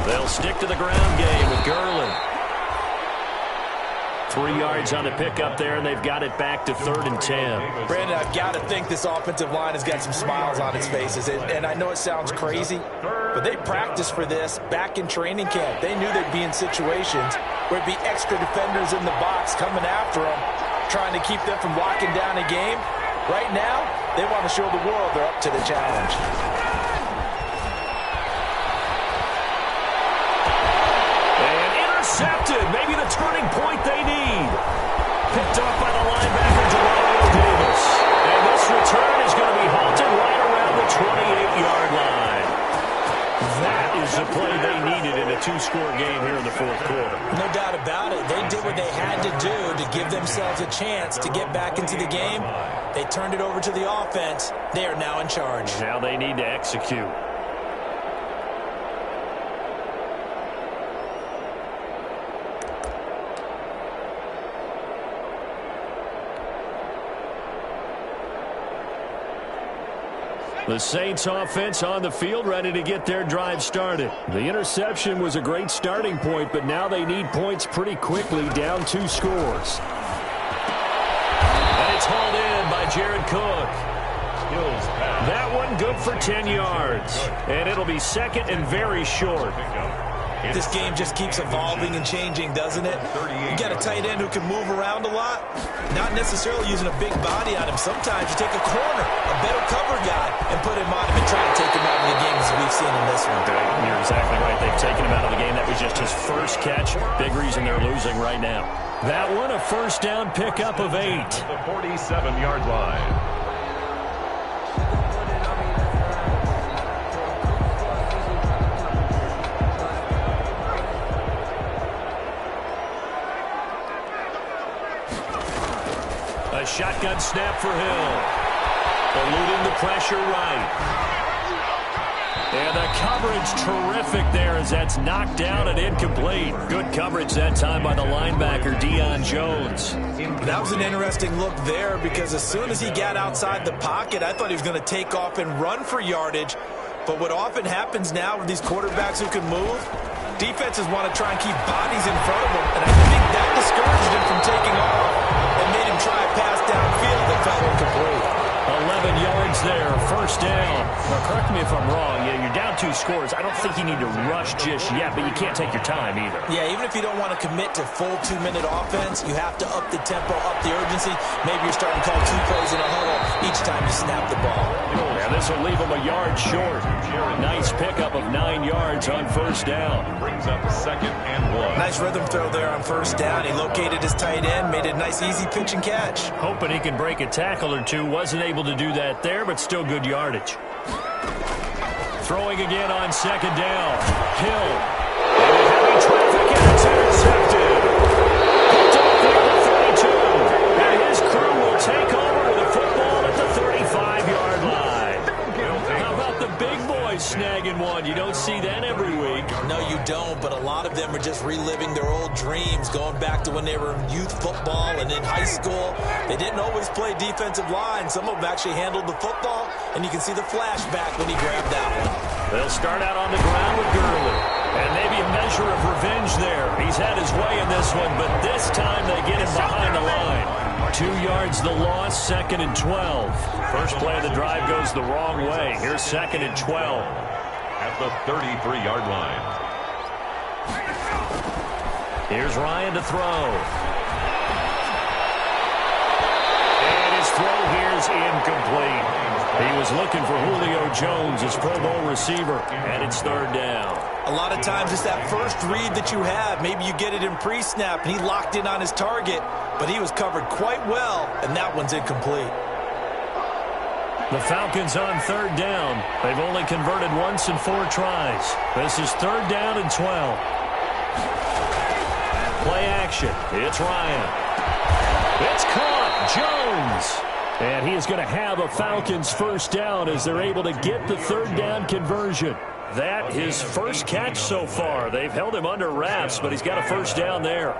They'll stick to the ground game with Gurley. 3 yards on the pickup there, and they've got it back to 3rd and 10. Brandon, I've got to think this offensive line has got some smiles on its faces. And I know it sounds crazy, but they practiced for this back in training camp. They knew they'd be in situations where it'd be extra defenders in the box coming after them, trying to keep them from locking down a game. Right now, they want to show the world they're up to the challenge. Intercepted, maybe the turning point they need. Picked up by the linebacker, Davis. And this return is going to be halted right around the 28-yard line. That is the play they needed in a 2-score game here in the 4th quarter. No doubt about it. They did what they had to do to give themselves a chance to get back into the game. They turned it over to the offense. They are now in charge. Now they need to execute. The Saints offense on the field, ready to get their drive started. The interception was a great starting point, but now they need points pretty quickly, down 2 scores. And it's hauled in by Jared Cook. That one good for 10 yards. And it'll be 2nd and very short. This game just keeps evolving and changing, doesn't it? You got a tight end who can move around a lot, not necessarily using a big body on him. Sometimes you take a corner, a better cover guy, and put him on him and try to take him out of the game as we've seen in this one. You're exactly right. They've taken him out of the game. That was just his first catch. Big reason they're losing right now. That one, a first down pickup of 8. The 47-yard line. A shotgun snap for Hill. Eluding the pressure right. And the coverage terrific there as that's knocked down and incomplete. Good coverage that time by the linebacker, Deion Jones. That was an interesting look there because as soon as he got outside the pocket, I thought he was going to take off and run for yardage. But what often happens now with these quarterbacks who can move, defenses want to try and keep bodies in front of them. And I think that discouraged him from taking off and made him try a pass downfield that fell incomplete. 11 yards there, first down. Now, correct me if I'm wrong. Yeah, you're down 2 scores. I don't think you need to rush just yet, but you can't take your time either. Yeah, even if you don't want to commit to full 2-minute offense, you have to up the tempo, up the urgency. Maybe you're starting to call 2 plays in a huddle each time you snap the ball. Yeah, this will leave him a yard short. Nice pickup of 9 yards on first down. Brings up 2nd and 1. Nice rhythm throw there on first down. He located his tight end, made it a nice easy pitch and catch. Hoping he can break a tackle or two. Wasn't able to do that there, but still good yardage. Throwing again on 2nd down. Hill. And heavy traffic, and it's intercepted. Picked up there at the 32. And his crew will take over with the football at the 35-yard line. How about the big boys snagging one? You don't see that every week. No, you don't, but a lot of them are just reliving their old dreams, going back to when they were in youth football and in high school. They didn't always play defensive line. Some of them actually handled the football, and you can see the flashback when he grabbed that one. They'll start out on the ground with Gurley. And maybe a measure of revenge there. He's had his way in this one, but this time they get him behind the line. 2 yards the loss, 2nd and 12. First play of the drive goes the wrong way. Here's 2nd and 12. At the 33-yard line. Here's Ryan to throw. And his throw here's incomplete. He was looking for Julio Jones, his Pro Bowl receiver, and it's 3rd down. A lot of times it's that first read that you have. Maybe you get it in pre-snap, and he locked in on his target, but he was covered quite well, and that one's incomplete. The Falcons on 3rd down. They've only converted once in 4 tries. This is 3rd down and 12. Play action. It's Ryan. It's caught. Jones. And he is going to have a Falcons first down as they're able to get the 3rd down conversion. That his first catch so far. They've held him under wraps, but he's got a first down there.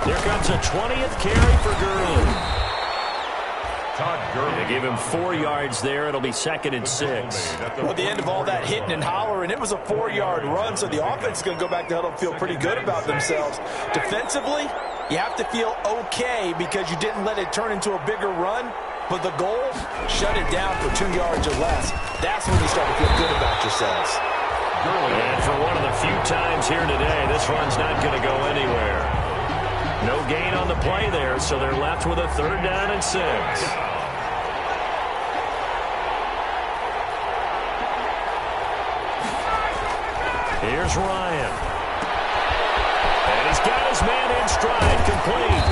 Here comes a 20th carry for Gurley. Todd Gurley. They give him 4 yards there. It'll be 2nd and 6. Well, at the end of all that hitting and hollering, it was a 4-yard run, so the offense is going to go back to huddle and feel pretty good about themselves. Defensively, you have to feel okay because you didn't let it turn into a bigger run, but the goal, shut it down for 2 yards or less. That's when you start to feel good about yourselves. And for one of the few times here today, this run's not going to go anywhere. No gain on the play there, so they're left with a 3rd down and 6. Here's Ryan. And he's got his man in stride, complete.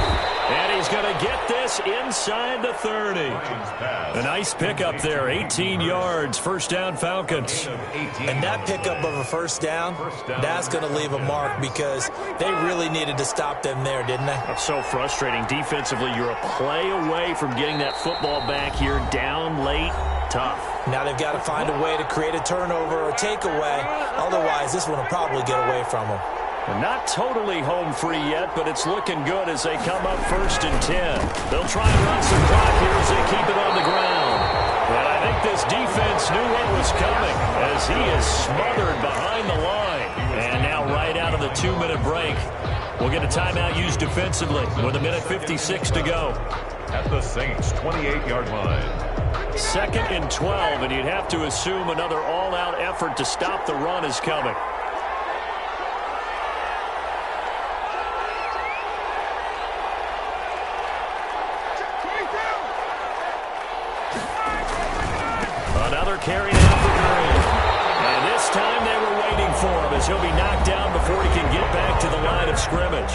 And he's going to get this inside the 30. A nice pickup there, 18 yards, 1st down Falcons. And that pickup of a 1st down, that's going to leave a mark because they really needed to stop them there, didn't they? That's so frustrating. Defensively, you're a play away from getting that football back here down late. Tough. Now they've got to find a way to create a turnover or takeaway. Otherwise, this one will probably get away from them. They're not totally home free yet, but it's looking good as they come up 1st and 10. They'll try and run some clock here as they keep it on the ground. But I think this defense knew what was coming as he is smothered behind the line. And now right out of the 2-minute break, we'll get a timeout used defensively with 1:56 to go. At the Saints' 28-yard line. 2nd and 12, and you'd have to assume another all-out effort to stop the run is coming. Another carry now for Green. And this time they were waiting for him as he'll be knocked down before he can get back to the line of scrimmage.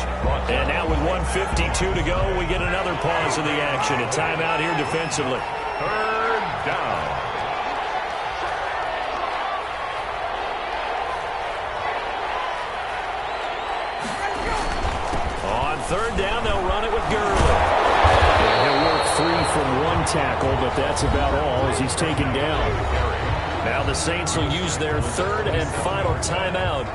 And now with 1:52 to go, we get another pause of the action. A timeout here defensively. 3rd down. On 3rd down, they'll run it with Gurley. And he'll work free from one tackle, but that's about all as he's taken down. Now the Saints will use their 3rd and final timeout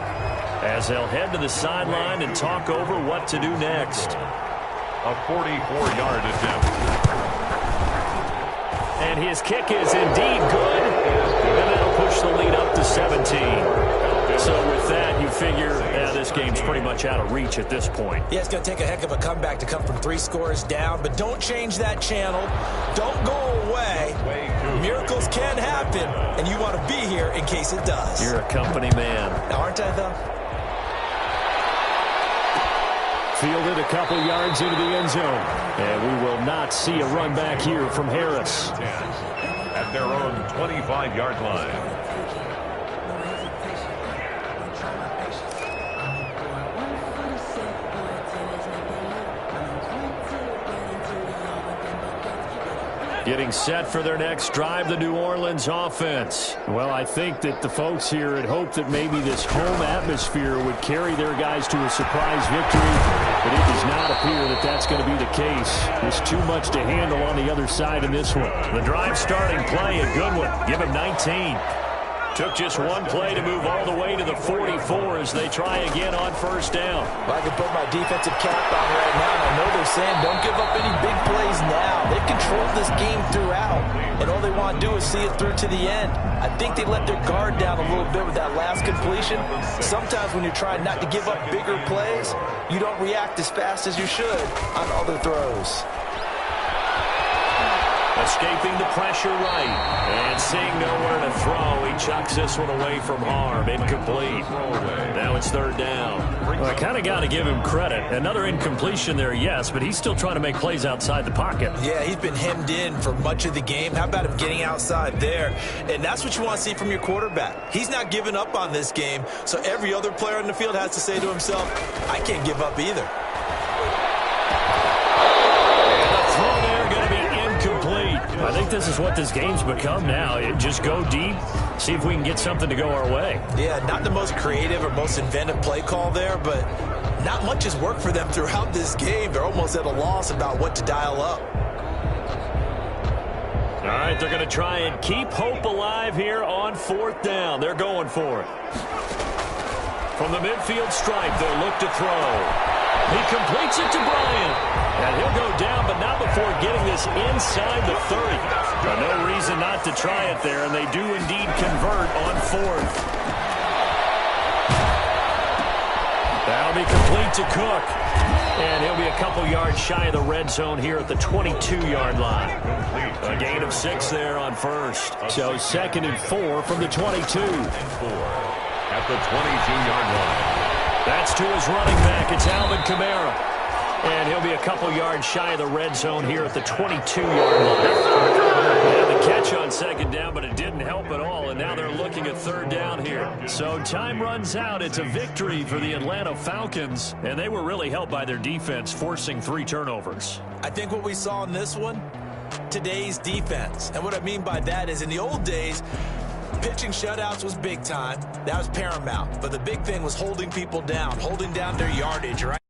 as they'll head to the sideline and talk over what to do next. A 44-yard attempt. And his kick is indeed good. And that'll push the lead up to 17. So with that, you figure this game's pretty much out of reach at this point. Yeah, it's going to take a heck of a comeback to come from 3 scores down, but don't change that channel. Don't go away. Miracles can happen, and you want to be here in case it does. You're a company man. Aren't I, though? Fielded a couple yards into the end zone. And we will not see a run back here from Harris. At their own 25-yard line. Getting set for their next drive, the New Orleans offense. Well, I think that the folks here had hoped that maybe this home atmosphere would carry their guys to a surprise victory, but it does not appear that that's going to be the case. There's too much to handle on the other side in this one. The drive starting play, a good one. Give him 19. Took just one play to move all the way to the 44 as they try again on 1st down. Well, I can put my defensive cap on right now, and I know they're saying don't give up any big plays now. They've controlled this game throughout, and all they want to do is see it through to the end. I think they let their guard down a little bit with that last completion. Sometimes when you're trying not to give up bigger plays, you don't react as fast as you should on other throws. Escaping the pressure right. And seeing nowhere to throw, he chucks this one away from harm. Incomplete. Now it's 3rd down. Well, I kind of got to give him credit. Another incompletion there, yes, but he's still trying to make plays outside the pocket. Yeah, he's been hemmed in for much of the game. How about him getting outside there? And that's what you want to see from your quarterback. He's not giving up on this game, so every other player on the field has to say to himself, I can't give up either. I think this is what this game's become now. Just go deep, see if we can get something to go our way. Yeah, not the most creative or most inventive play call there, but not much has worked for them throughout this game. They're almost at a loss about what to dial up. All right, they're going to try and keep hope alive here on 4th down. They're going for it. From the midfield stripe, they'll look to throw. He completes it to Bryant. And he'll go down, but not before getting this inside the 30. No reason not to try it there, and they do indeed convert on 4th. That'll be complete to Cook. And he'll be a couple yards shy of the red zone here at the 22-yard line. A gain of 6 there on 1st. So 2nd and 4 from the 22. 4 at the 22-yard line. That's to his running back. It's Alvin Kamara. And he'll be a couple yards shy of the red zone here at the 22-yard line. Yeah, the catch on 2nd down, but it didn't help at all. And now they're looking at 3rd down here. So time runs out. It's a victory for the Atlanta Falcons. And they were really helped by their defense, forcing 3 turnovers. I think what we saw in this one, today's defense. And what I mean by that is in the old days, pitching shutouts was big time. That was paramount. But the big thing was holding people down, holding down their yardage, right?